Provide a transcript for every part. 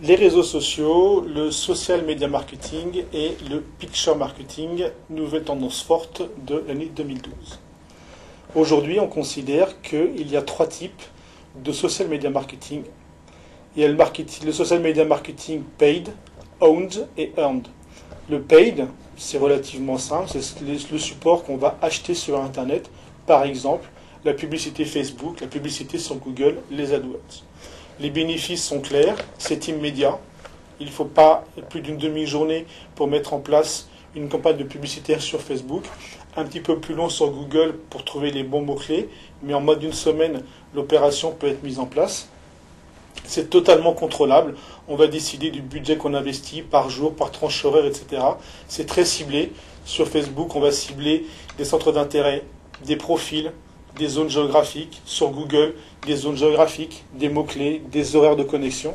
Les réseaux sociaux, le social media marketing et le picture marketing, nouvelle tendance forte de l'année 2012. Aujourd'hui, on considère qu'il y a trois types de social media marketing. Il y a le social media marketing paid, owned et earned. Le paid, c'est relativement simple, c'est le support qu'on va acheter sur Internet. Par exemple, la publicité Facebook, la publicité sur Google, les AdWords. Les bénéfices sont clairs, c'est immédiat. Il ne faut pas plus d'une demi-journée pour mettre en place une campagne de publicitaire sur Facebook. Un petit peu plus long sur Google pour trouver les bons mots-clés, mais en moins d'une semaine, l'opération peut être mise en place. C'est totalement contrôlable. On va décider du budget qu'on investit par jour, par tranche horaire, etc. C'est très ciblé. Sur Facebook, on va cibler des centres d'intérêt, des profils, des zones géographiques. Sur Google, des zones géographiques, des mots-clés, des horaires de connexion.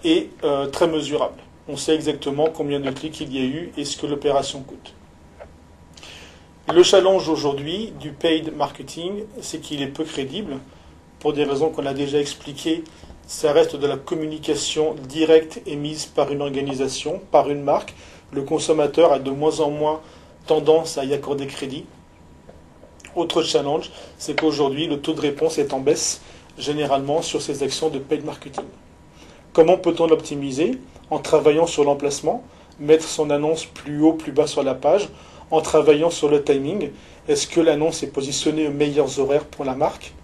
Et très mesurable. On sait exactement combien de clics il y a eu et ce que l'opération coûte. Le challenge aujourd'hui du paid marketing, c'est qu'il est peu crédible. Pour des raisons qu'on a déjà expliquées, ça reste de la communication directe émise par une organisation, par une marque. Le consommateur a de moins en moins tendance à y accorder crédit. Autre challenge, c'est qu'aujourd'hui, le taux de réponse est en baisse, généralement, sur ces actions de paid marketing. Comment peut-on l'optimiser? En travaillant sur l'emplacement, mettre son annonce plus haut, plus bas sur la page, en travaillant sur le timing. Est-ce que l'annonce est positionnée aux meilleurs horaires pour la marque?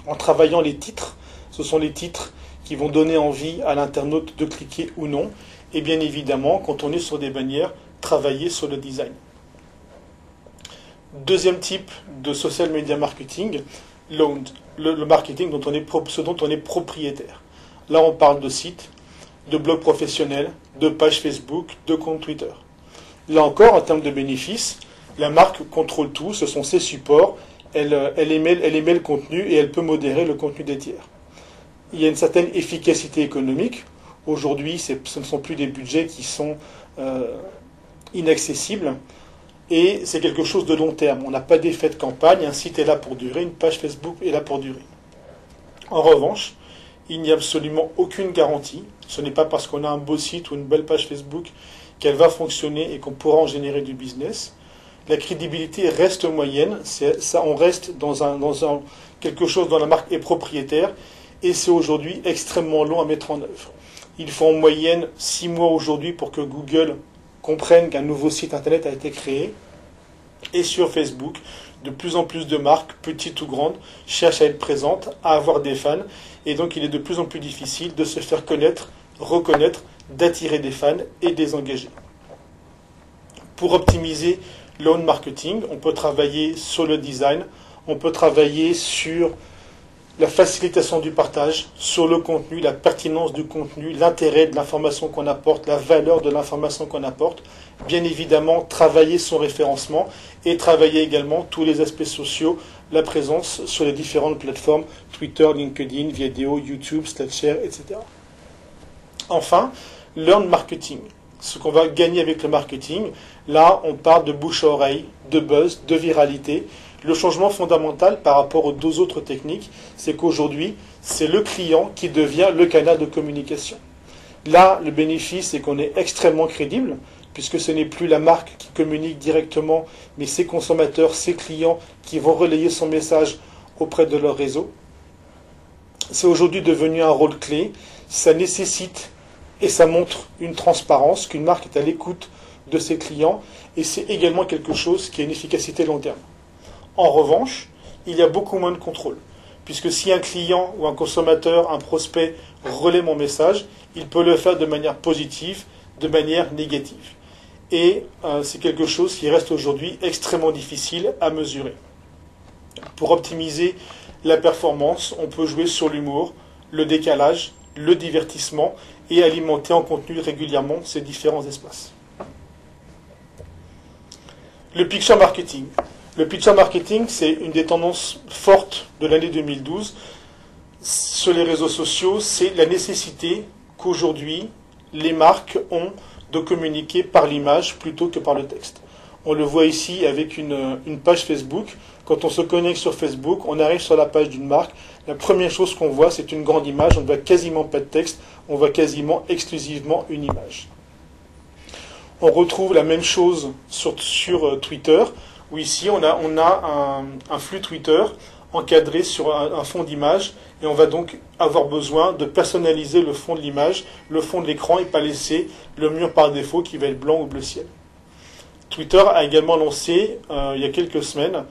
En travaillant les titres, ce sont les titres qui vont donner envie à l'internaute de cliquer ou non. Et bien évidemment, quand on est sur des bannières, travailler sur le design. Deuxième type de social media marketing, l'owned, le marketing ce dont on est propriétaire. Là, on parle de sites, de blogs professionnels, de pages Facebook, de comptes Twitter. Là encore, en termes de bénéfices, la marque contrôle tout, ce sont ses supports, elle émet le contenu et elle peut modérer le contenu des tiers. Il y a une certaine efficacité économique. Aujourd'hui, ce ne sont plus des budgets qui sont inaccessibles et c'est quelque chose de long terme. On n'a pas d'effet de campagne, un site est là pour durer, une page Facebook est là pour durer. En revanche, il n'y a absolument aucune garantie. Ce n'est pas parce qu'on a un beau site ou une belle page Facebook qu'elle va fonctionner et qu'on pourra en générer du business. La crédibilité reste moyenne. On reste dans quelque chose dont la marque est propriétaire et c'est aujourd'hui extrêmement long à mettre en œuvre. Il faut en moyenne 6 mois aujourd'hui pour que Google comprenne qu'un nouveau site internet a été créé. Et sur Facebook, de plus en plus de marques, petites ou grandes, cherchent à être présentes, à avoir des fans. Et donc il est de plus en plus difficile de se faire connaître, reconnaître, d'attirer des fans et de les engager. Pour optimiser l'own marketing, on peut travailler sur le design, on peut travailler sur la facilitation du partage, sur le contenu, la pertinence du contenu, l'intérêt de l'information qu'on apporte, la valeur de l'information qu'on apporte. Bien évidemment, travailler son référencement et travailler également tous les aspects sociaux, la présence sur les différentes plateformes, Twitter, LinkedIn, Viadeo, YouTube, Slideshare, etc. Enfin, learn marketing. Ce qu'on va gagner avec le marketing, là, on parle de bouche à oreille, de buzz, de viralité. Le changement fondamental par rapport aux deux autres techniques, c'est qu'aujourd'hui, c'est le client qui devient le canal de communication. Là, le bénéfice, c'est qu'on est extrêmement crédible, puisque ce n'est plus la marque qui communique directement, mais ses consommateurs, ses clients qui vont relayer son message auprès de leur réseau. C'est aujourd'hui devenu un rôle clé. Ça nécessite et ça montre une transparence, qu'une marque est à l'écoute de ses clients, et c'est également quelque chose qui a une efficacité long terme. En revanche, il y a beaucoup moins de contrôle, puisque si un client ou un consommateur, un prospect relaie mon message, il peut le faire de manière positive, de manière négative. Et c'est quelque chose qui reste aujourd'hui extrêmement difficile à mesurer. Pour optimiser la performance, on peut jouer sur l'humour, le décalage, le divertissement et alimenter en contenu régulièrement ces différents espaces. Le picture marketing. Le picture marketing, c'est une des tendances fortes de l'année 2012 sur les réseaux sociaux. C'est la nécessité qu'aujourd'hui, les marques ont de communiquer par l'image plutôt que par le texte. On le voit ici avec une page Facebook. Quand on se connecte sur Facebook, on arrive sur la page d'une marque. La première chose qu'on voit, c'est une grande image. On ne voit quasiment pas de texte. On voit quasiment exclusivement une image. On retrouve la même chose sur Twitter, où ici on a un flux Twitter encadré sur un fond d'image, et on va donc avoir besoin de personnaliser le fond de l'image, le fond de l'écran, et pas laisser le mur par défaut qui va être blanc ou bleu ciel. Twitter a également lancé, il y a quelques semaines,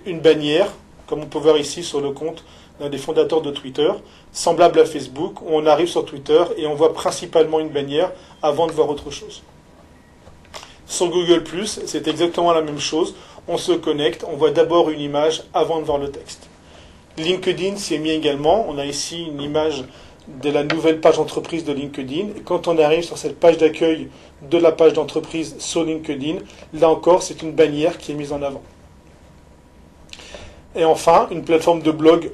une bannière, comme on peut voir ici sur le compte d'un des fondateurs de Twitter, semblable à Facebook, où on arrive sur Twitter et on voit principalement une bannière avant de voir autre chose. Sur Google+, c'est exactement la même chose. On se connecte, on voit d'abord une image avant de voir le texte. LinkedIn s'y est mis également. On a ici une image de la nouvelle page d'entreprise de LinkedIn. Et quand on arrive sur cette page d'accueil de la page d'entreprise sur LinkedIn, là encore, c'est une bannière qui est mise en avant. Et enfin, une plateforme de blog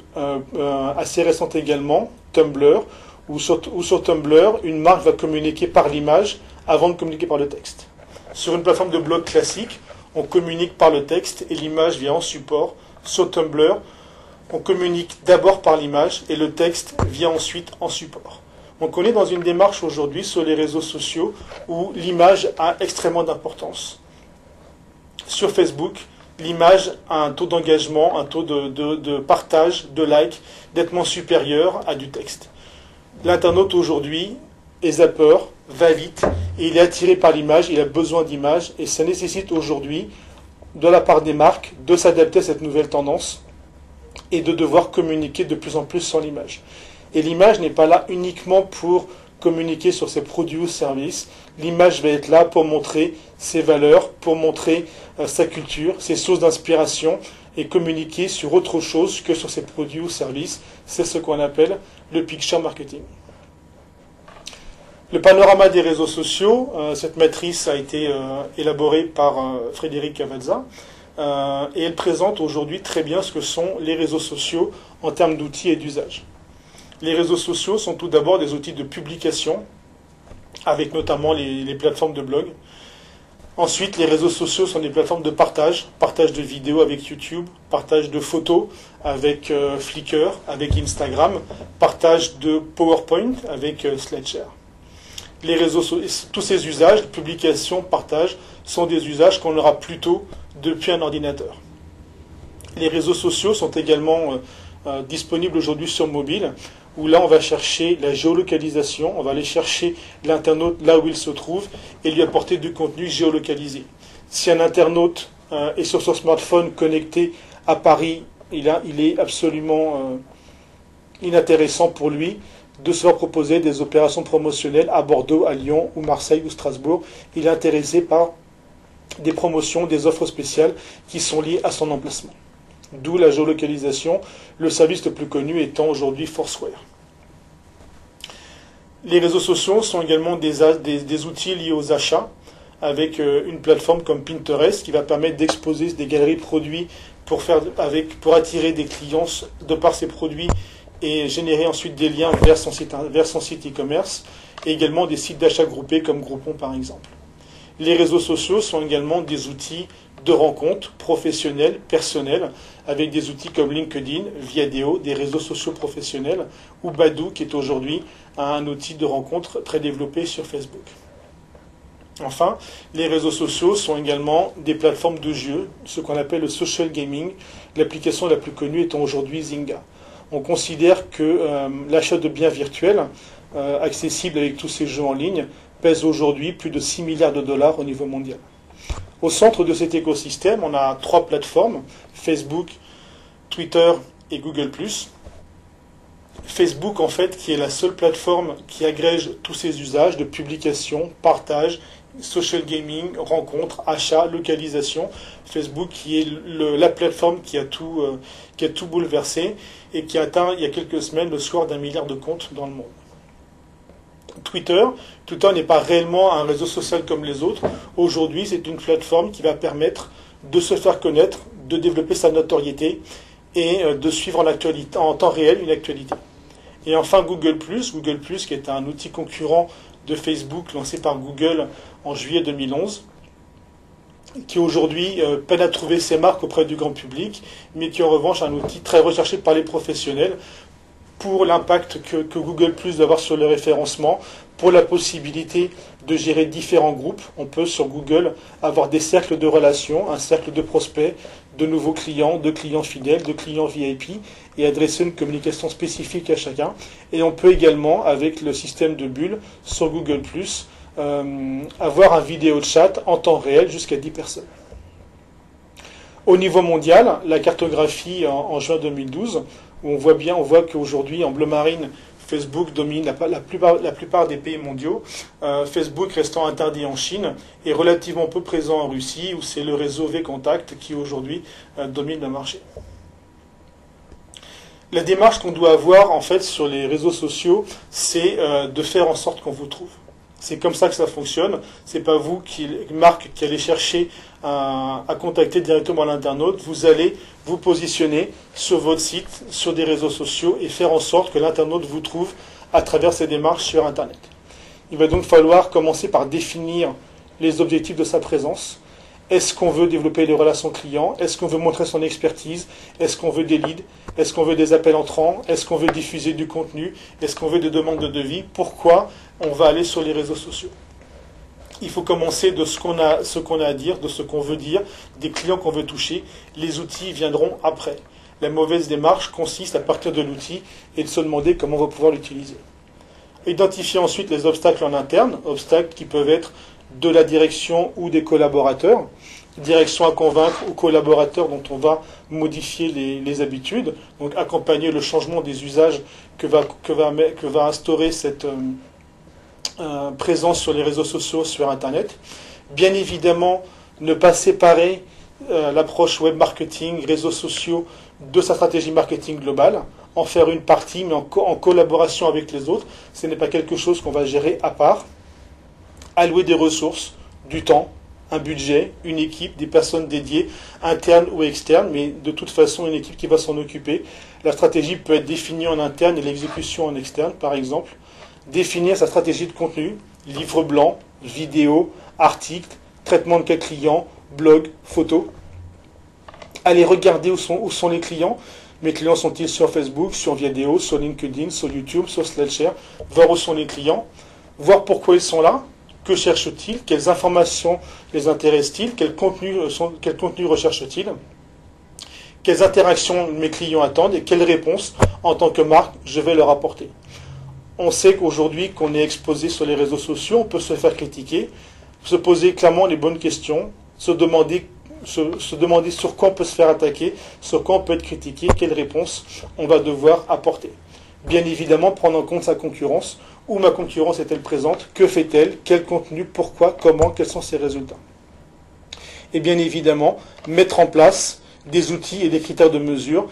assez récente également, Tumblr, où sur Tumblr, une marque va communiquer par l'image avant de communiquer par le texte. Sur une plateforme de blog classique, on communique par le texte et l'image vient en support. Sur Tumblr, on communique d'abord par l'image et le texte vient ensuite en support. Donc on est dans une démarche aujourd'hui sur les réseaux sociaux où l'image a extrêmement d'importance. Sur Facebook, l'image a un taux d'engagement, un taux de partage, de like, nettement supérieur à du texte. L'internaute aujourd'hui est zapper, va vite, et il est attiré par l'image, il a besoin d'image, et ça nécessite aujourd'hui, de la part des marques, de s'adapter à cette nouvelle tendance et de devoir communiquer de plus en plus sans l'image. Et l'image n'est pas là uniquement pour communiquer sur ses produits ou services. L'image va être là pour montrer ses valeurs, pour montrer sa culture, ses sources d'inspiration, et communiquer sur autre chose que sur ses produits ou services. C'est ce qu'on appelle le picture marketing. Le panorama des réseaux sociaux, cette matrice a été élaborée par Frédéric Cavazza, et elle présente aujourd'hui très bien ce que sont les réseaux sociaux en termes d'outils et d'usage. Les réseaux sociaux sont tout d'abord des outils de publication, avec notamment les plateformes de blog. Ensuite, les réseaux sociaux sont des plateformes de partage, partage de vidéos avec YouTube, partage de photos avec Flickr, avec Instagram, partage de PowerPoint avec SlideShare. Les réseaux, tous ces usages, publication, partage, sont des usages qu'on aura plutôt depuis un ordinateur. Les réseaux sociaux sont également disponibles aujourd'hui sur mobile, où là on va chercher la géolocalisation, on va aller chercher l'internaute là où il se trouve et lui apporter du contenu géolocalisé. Si un internaute est sur son smartphone connecté à Paris, il est absolument inintéressant pour lui de se faire proposer des opérations promotionnelles à Bordeaux, à Lyon, ou Marseille, ou Strasbourg. Il est intéressé par des promotions, des offres spéciales qui sont liées à son emplacement. D'où la géolocalisation, le service le plus connu étant aujourd'hui Foursquare. Les réseaux sociaux sont également des outils liés aux achats, avec une plateforme comme Pinterest qui va permettre d'exposer des galeries de produits pour attirer des clients de par ces produits et générer ensuite des liens vers son site e-commerce, et également des sites d'achat groupés comme Groupon par exemple. Les réseaux sociaux sont également des outils de rencontres professionnelles, personnelles, avec des outils comme LinkedIn, Viadeo, des réseaux sociaux professionnels, ou Badoo, qui est aujourd'hui un outil de rencontre très développé sur Facebook. Enfin, les réseaux sociaux sont également des plateformes de jeux, ce qu'on appelle le social gaming, l'application la plus connue étant aujourd'hui Zynga. On considère que l'achat de biens virtuels, accessibles avec tous ces jeux en ligne, pèse aujourd'hui plus de 6 milliards de dollars au niveau mondial. Au centre de cet écosystème, on a 3 plateformes, Facebook, Twitter et Google+. Facebook, en fait, qui est la seule plateforme qui agrège tous ces usages de publication, partage, social gaming, rencontres, achats, localisation. Facebook qui est la plateforme qui a tout bouleversé et qui a atteint il y a quelques semaines le score d'1 milliard de comptes dans le monde. Twitter n'est pas réellement un réseau social comme les autres. Aujourd'hui, c'est une plateforme qui va permettre de se faire connaître, de développer sa notoriété et de suivre en temps réel une actualité. Et enfin Google+, qui est un outil concurrent de Facebook lancé par Google en juillet 2011. qui aujourd'hui peine à trouver ses marques auprès du grand public, mais qui en revanche est un outil très recherché par les professionnels pour l'impact que Google Plus doit avoir sur le référencement, pour la possibilité de gérer différents groupes. On peut sur Google avoir des cercles de relations, un cercle de prospects, de nouveaux clients, de clients fidèles, de clients VIP, et adresser une communication spécifique à chacun. Et on peut également, avec le système de bulles sur Google Plus, avoir un vidéo chat en temps réel jusqu'à 10 personnes. Au niveau mondial, la cartographie en juin 2012, où on voit qu'aujourd'hui en bleu marine, Facebook domine la plupart des pays mondiaux, Facebook restant interdit en Chine et relativement peu présent en Russie, où c'est le réseau VKontakte qui aujourd'hui domine le marché. La démarche qu'on doit avoir en fait sur les réseaux sociaux, c'est de faire en sorte qu'on vous trouve. C'est comme ça que ça fonctionne. C'est pas vous, marque, qui allez chercher à contacter directement l'internaute. Vous allez vous positionner sur votre site, sur des réseaux sociaux et faire en sorte que l'internaute vous trouve à travers ces démarches sur Internet. Il va donc falloir commencer par définir les objectifs de sa présence. Est-ce qu'on veut développer des relations clients? Est-ce qu'on veut montrer son expertise? Est-ce qu'on veut des leads? Est-ce qu'on veut des appels entrants? Est-ce qu'on veut diffuser du contenu? Est-ce qu'on veut des demandes de devis? Pourquoi on va aller sur les réseaux sociaux? Il faut commencer de ce qu'on a à dire, de ce qu'on veut dire, des clients qu'on veut toucher. Les outils viendront après. La mauvaise démarche consiste à partir de l'outil et de se demander comment on va pouvoir l'utiliser. Identifier ensuite les obstacles en interne, obstacles qui peuvent être de la direction ou des collaborateurs, direction à convaincre ou collaborateurs dont on va modifier les habitudes, donc accompagner le changement des usages que va instaurer cette présence sur les réseaux sociaux, sur Internet. Bien évidemment, ne pas séparer l'approche web marketing, réseaux sociaux de sa stratégie marketing globale, en faire une partie, mais en collaboration avec les autres. Ce n'est pas quelque chose qu'on va gérer à part. Allouer des ressources, du temps, un budget, une équipe, des personnes dédiées, internes ou externes, mais de toute façon une équipe qui va s'en occuper. La stratégie peut être définie en interne et l'exécution en externe, par exemple. Définir sa stratégie de contenu, livre blanc, vidéo, article, traitement de cas clients, blog, photo. Aller regarder où sont les clients. Mes clients sont-ils sur Facebook, sur Viadeo, sur LinkedIn, sur YouTube, sur SlideShare. Voir où sont les clients. Voir pourquoi ils sont là. Que cherchent-ils? Quelles informations les intéressent-ils? Quel contenu recherchent-ils? Quelles interactions mes clients attendent et quelles réponses, en tant que marque, je vais leur apporter? On sait qu'aujourd'hui, qu'on est exposé sur les réseaux sociaux, on peut se faire critiquer, se poser clairement les bonnes questions, se demander sur quoi on peut se faire attaquer, sur quoi on peut être critiqué, quelles réponses on va devoir apporter. Bien évidemment, prendre en compte sa concurrence. Où ma concurrence est-elle présente? Que fait-elle? Quel contenu? Pourquoi? Comment? Quels sont ses résultats? Et bien évidemment, mettre en place des outils et des critères de mesure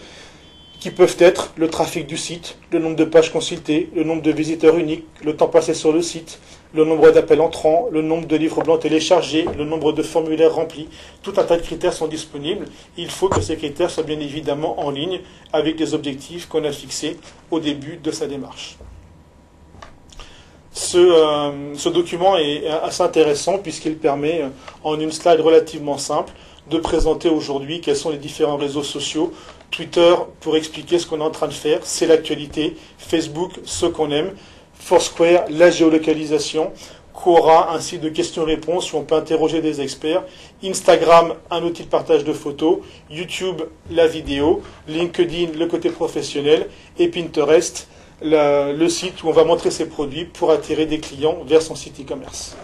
qui peuvent être le trafic du site, le nombre de pages consultées, le nombre de visiteurs uniques, le temps passé sur le site, le nombre d'appels entrants, le nombre de livres blancs téléchargés, le nombre de formulaires remplis. Tout un tas de critères sont disponibles. Il faut que ces critères soient bien évidemment en ligne avec les objectifs qu'on a fixés au début de sa démarche. Ce document est assez intéressant puisqu'il permet, en une slide relativement simple, de présenter aujourd'hui quels sont les différents réseaux sociaux. Twitter, pour expliquer ce qu'on est en train de faire, c'est l'actualité. Facebook, ce qu'on aime. Foursquare, la géolocalisation. Quora, un site de questions-réponses où on peut interroger des experts. Instagram, un outil de partage de photos. YouTube, la vidéo. LinkedIn, le côté professionnel. Et Pinterest, le site où on va montrer ses produits pour attirer des clients vers son site e-commerce.